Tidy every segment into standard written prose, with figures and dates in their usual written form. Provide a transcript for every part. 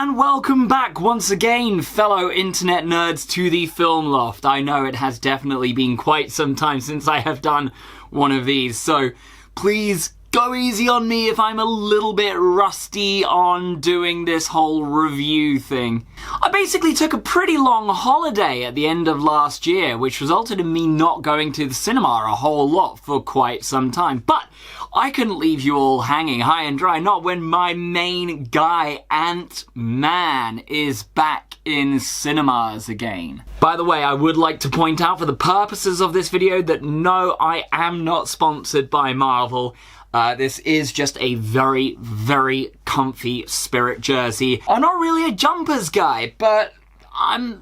and welcome back once again, fellow internet nerds, to the Film Loft. I know it has definitely been quite some time since I have done one of these, so please go easy on me if I'm a little bit rusty on doing this whole review thing. I basically took a pretty long holiday at the end of last year, which resulted in me not going to the cinema a whole lot for quite some time. But I couldn't leave you all hanging high and dry, not when my main guy, Ant-Man, is back in cinemas again. By the way, I would like to point out for the purposes of this video that no, I am not sponsored by Marvel. This is just a very, very comfy Spirit jersey. I'm not really a jumpers guy, but I'm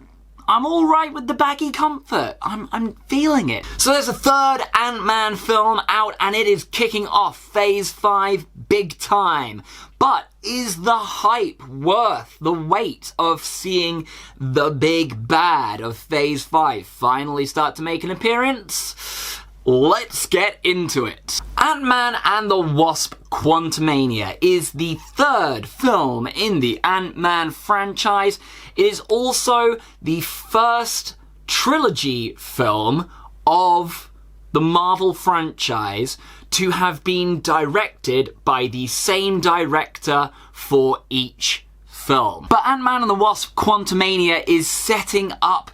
alright with the baggy comfort. I'm feeling it. So there's a third Ant-Man film out, and it is kicking off Phase 5 big time. But is the hype worth the wait of seeing the big bad of Phase 5 finally start to make an appearance? Let's get into it. Ant-Man and the Wasp: Quantumania is the third film in the Ant-Man franchise. It is also the first trilogy film of the Marvel franchise to have been directed by the same director for each film. But Ant-Man and the Wasp: Quantumania is setting up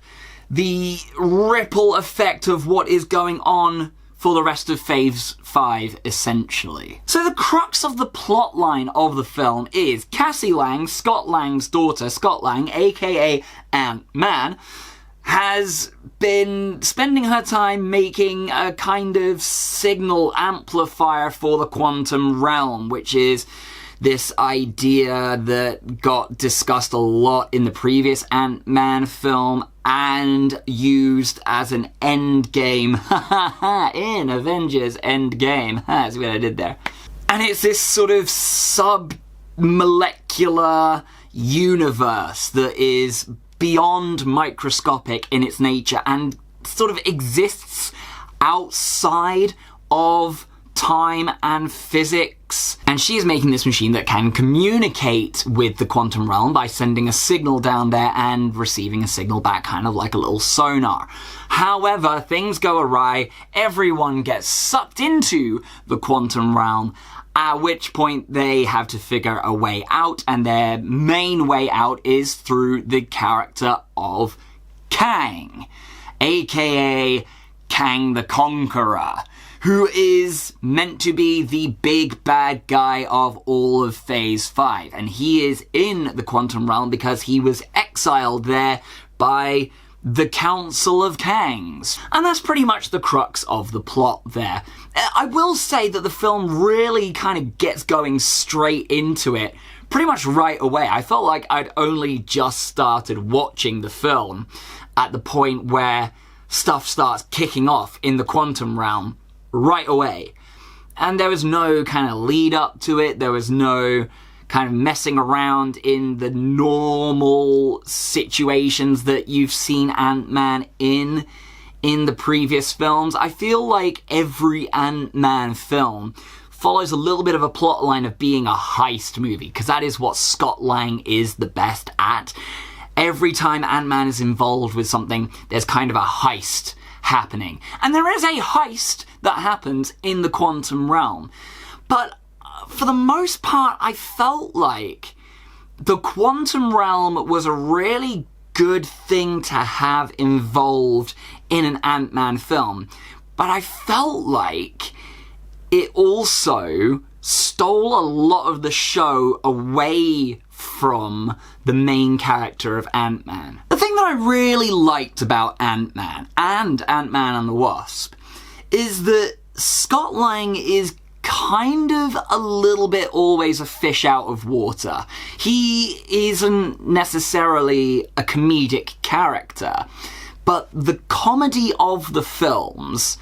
the ripple effect of what is going on for the rest of Phase 5, essentially. So the crux of the plotline of the film is Cassie Lang, Scott Lang's daughter, Scott Lang, aka Ant-Man, has been spending her time making a kind of signal amplifier for the quantum realm, which is this idea that got discussed a lot in the previous Ant-Man film and used as an endgame in Avengers Endgame. See what I did there? And it's this sort of sub-molecular universe that is beyond microscopic in its nature and sort of exists outside of time and physics. And she is making this machine that can communicate with the quantum realm by sending a signal down there and receiving a signal back, kind of like a little sonar. However, things go awry, everyone gets sucked into the quantum realm, at which point they have to figure a way out, and their main way out is through the character of Kang, aka Kang the Conqueror, who is meant to be the big bad guy of all of Phase 5. And he is in the quantum realm because he was exiled there by the Council of Kangs. And that's pretty much the crux of the plot there. I will say that the film really kind of gets going straight into it pretty much right away. I felt like I'd only just started watching the film at the point where stuff starts kicking off in the quantum realm right away. And there was no kind of lead up to it, there was no kind of messing around in the normal situations that you've seen Ant-Man in the previous films. I feel like every Ant-Man film follows a little bit of a plot line of being a heist movie, because that is what Scott Lang is the best at. Every time Ant-Man is involved with something, there's kind of a heist happening. And there is a heist that happens in the quantum realm. But for the most part, I felt like the quantum realm was a really good thing to have involved in an Ant-Man film. But I felt like it also stole a lot of the show away from the main character of Ant-Man. The thing that I really liked about Ant-Man and Ant-Man and the Wasp is that Scott Lang is kind of a little bit always a fish out of water. He isn't necessarily a comedic character, but the comedy of the films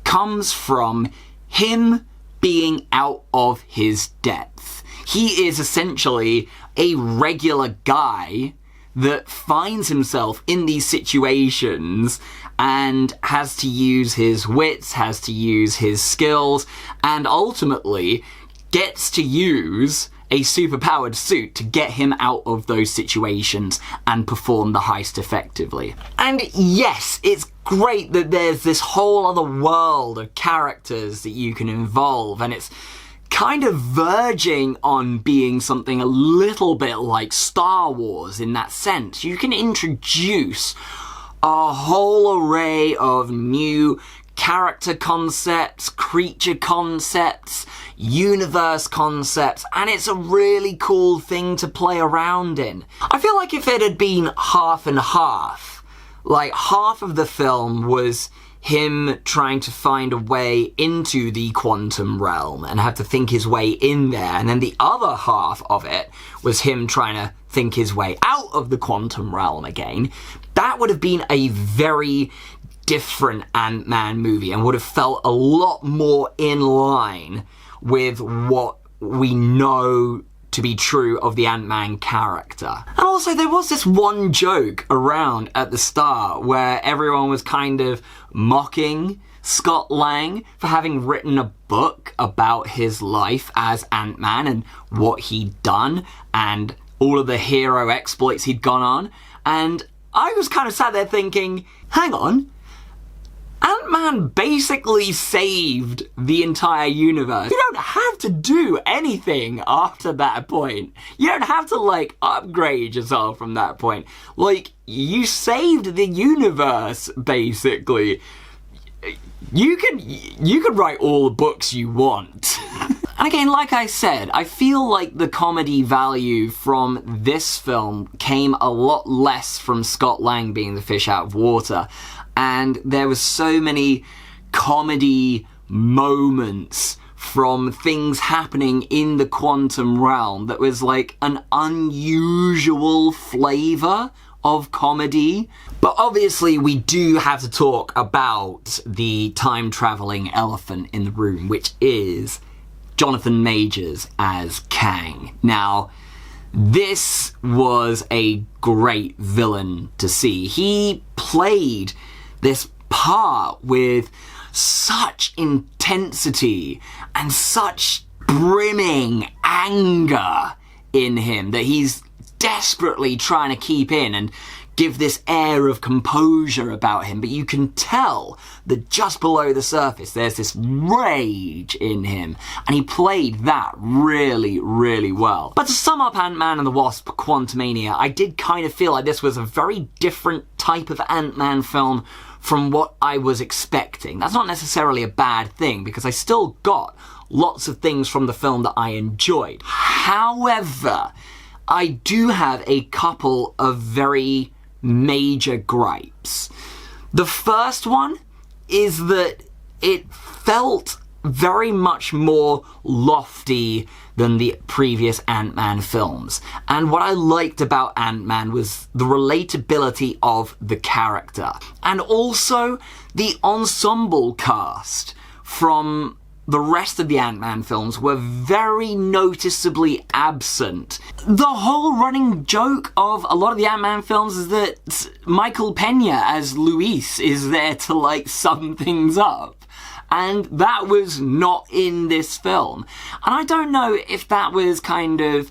comes from him being out of his depth. He is essentially a regular guy that finds himself in these situations and has to use his wits, has to use his skills, and ultimately gets to use a superpowered suit to get him out of those situations and perform the heist effectively. And yes, it's great that there's this whole other world of characters that you can involve, and it's kind of verging on being something a little bit like Star Wars in that sense. You can introduce a whole array of new character concepts, creature concepts, universe concepts, and it's a really cool thing to play around in. I feel like if it had been half and half, like half of the film was him trying to find a way into the quantum realm and have to think his way in there, and then the other half of it was him trying to think his way out of the quantum realm again, that would have been a very different Ant-Man movie and would have felt a lot more in line with what we know to be true of the Ant-Man character. And also there was this one joke around at the start where everyone was kind of mocking Scott Lang for having written a book about his life as Ant-Man and what he'd done and all of the hero exploits he'd gone on. And I was kind of sat there thinking, hang on, Ant-Man basically saved the entire universe. You don't have to do anything after that point. You don't have to, like, upgrade yourself from that point. Like, you saved the universe, basically. You could write all the books you want. And again, like I said, I feel like the comedy value from this film came a lot less from Scott Lang being the fish out of water. And there was so many comedy moments from things happening in the quantum realm that was like an unusual flavour of comedy. But obviously we do have to talk about the time-travelling elephant in the room, which is Jonathan Majors as Kang. Now, this was a great villain to see. He played this part with such intensity and such brimming anger in him that he's desperately trying to keep in and give this air of composure about him, but you can tell that just below the surface there's this rage in him, and he played that really, really well. But to sum up Ant-Man and the Wasp: Quantumania, I did kind of feel like this was a very different type of Ant-Man film from what I was expecting. That's not necessarily a bad thing, because I still got lots of things from the film that I enjoyed. However, I do have a couple of very major gripes. The first one is that it felt very much more lofty than the previous Ant-Man films. And what I liked about Ant-Man was the relatability of the character. And also the ensemble cast from the rest of the Ant-Man films were very noticeably absent. The whole running joke of a lot of the Ant-Man films is that Michael Pena as Luis is there to, like, sum things up. And that was not in this film. And I don't know if that was kind of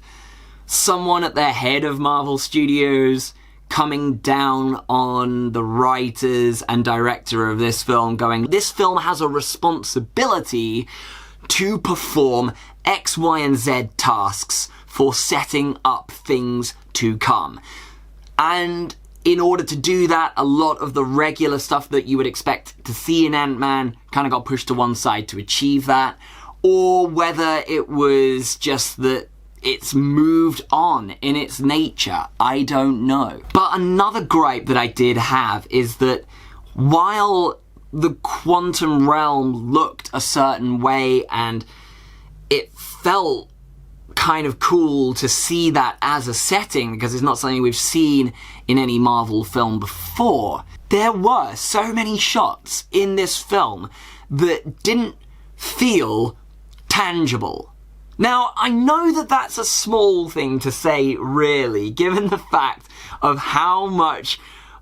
someone at the head of Marvel Studios coming down on the writers and director of this film, going, this film has a responsibility to perform X, Y, and Z tasks for setting up things to come. And in order to do that, a lot of the regular stuff that you would expect to see in Ant-Man kind of got pushed to one side to achieve that. Or whether it was just that it's moved on in its nature, I don't know. But another gripe that I did have is that while the quantum realm looked a certain way and it felt kind of cool to see that as a setting because it's not something we've seen in any Marvel film before, there were so many shots in this film that didn't feel tangible. Now, I know that that's a small thing to say, really, given the fact of how much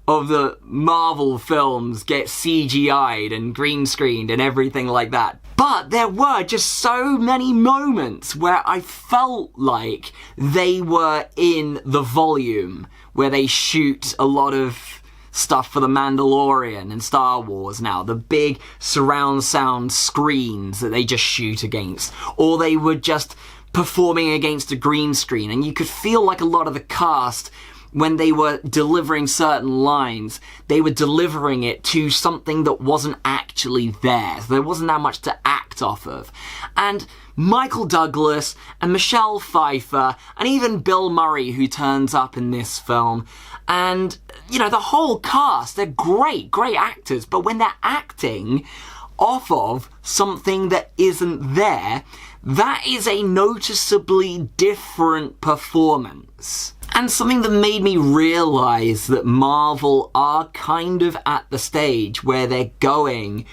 of the Marvel films get CGI'd and green screened and everything like that. But there were just so many moments where I felt like they were in the volume, where they shoot a lot of stuff for The Mandalorian and Star Wars now, the big surround sound screens that they just shoot against, or they were just performing against a green screen, and you could feel like a lot of the cast, when they were delivering certain lines, they were delivering it to something that wasn't actually there. So there wasn't that much to act off of. And Michael Douglas and Michelle Pfeiffer and even Bill Murray, who turns up in this film, and, you know, the whole cast, they're great actors, but when they're acting off of something that isn't there, that is a noticeably different performance. And something that made me realise that Marvel are kind of at the stage where they're going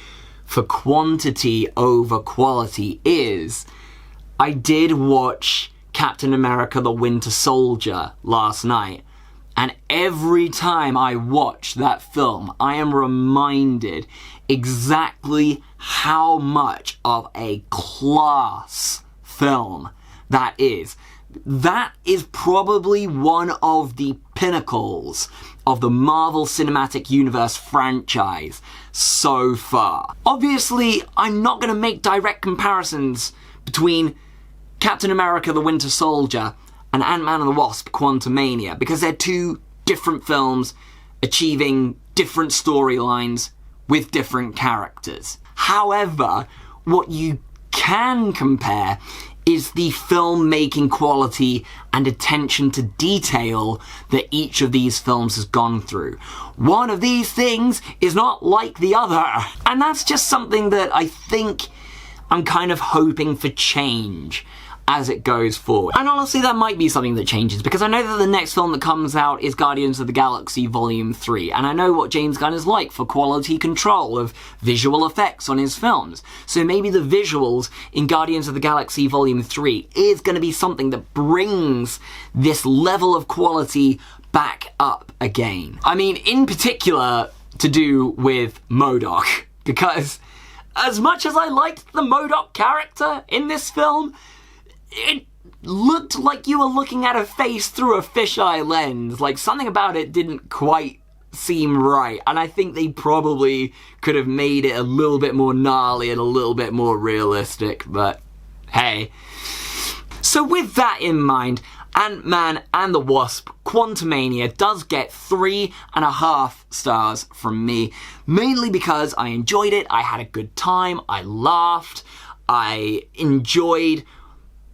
for quantity over quality is, I did watch Captain America the Winter Soldier last night, and every time I watch that film, I am reminded exactly how much of a class film that is. That is probably one of the pinnacles of the Marvel Cinematic Universe franchise so far. Obviously, I'm not going to make direct comparisons between Captain America the Winter Soldier and Ant-Man and the Wasp Quantumania, because they're two different films achieving different storylines with different characters. However, what you can compare is the filmmaking quality and attention to detail that each of these films has gone through. One of these things is not like the other. And that's just something that I think I'm kind of hoping for change as it goes forward. And honestly, that might be something that changes, because I know that the next film that comes out is Guardians of the Galaxy Vol.3, and I know what James Gunn is like for quality control of visual effects on his films. So maybe the visuals in Guardians of the Galaxy Vol.3 is going to be something that brings this level of quality back up again. I mean, in particular, to do with MODOK, because as much as I liked the MODOK character in this film, it looked like you were looking at a face through a fisheye lens. Like, something about it didn't quite seem right, and I think they probably could have made it a little bit more gnarly and a little bit more realistic, but hey. So with that in mind, Ant-Man and the Wasp Quantumania does get 3.5 stars from me, mainly because I enjoyed it, I had a good time, I laughed, I enjoyed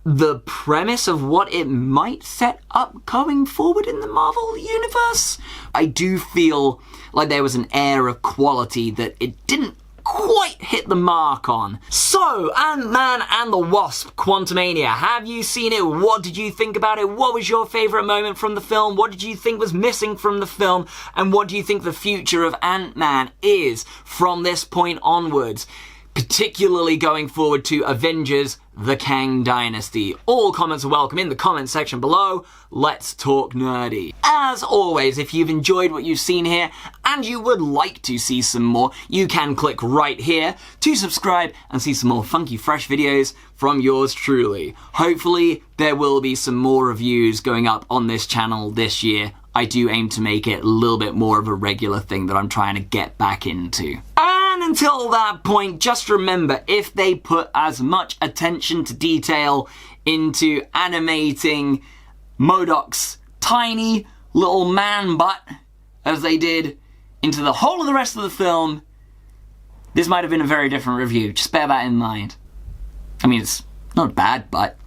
the premise of what it might set up going forward in the Marvel Universe. I do feel like there was an air of quality that it didn't quite hit the mark on. So, Ant-Man and the Wasp Quantumania, have you seen it? What did you think about it? What was your favourite moment from the film? What did you think was missing from the film? And what do you think the future of Ant-Man is from this point onwards? Particularly going forward to Avengers: The Kang Dynasty. All comments are welcome in the comment section below. Let's talk nerdy. As always, if you've enjoyed what you've seen here and you would like to see some more, you can click right here to subscribe and see some more funky fresh videos from yours truly. Hopefully there will be some more reviews going up on this channel this year. I do aim to make it a little bit more of a regular thing that I'm trying to get back into. And until that point, just remember, if they put as much attention to detail into animating MODOK's tiny little man butt as they did into the whole of the rest of the film, this might have been a very different review. Just bear that in mind. I mean, it's not a bad butt.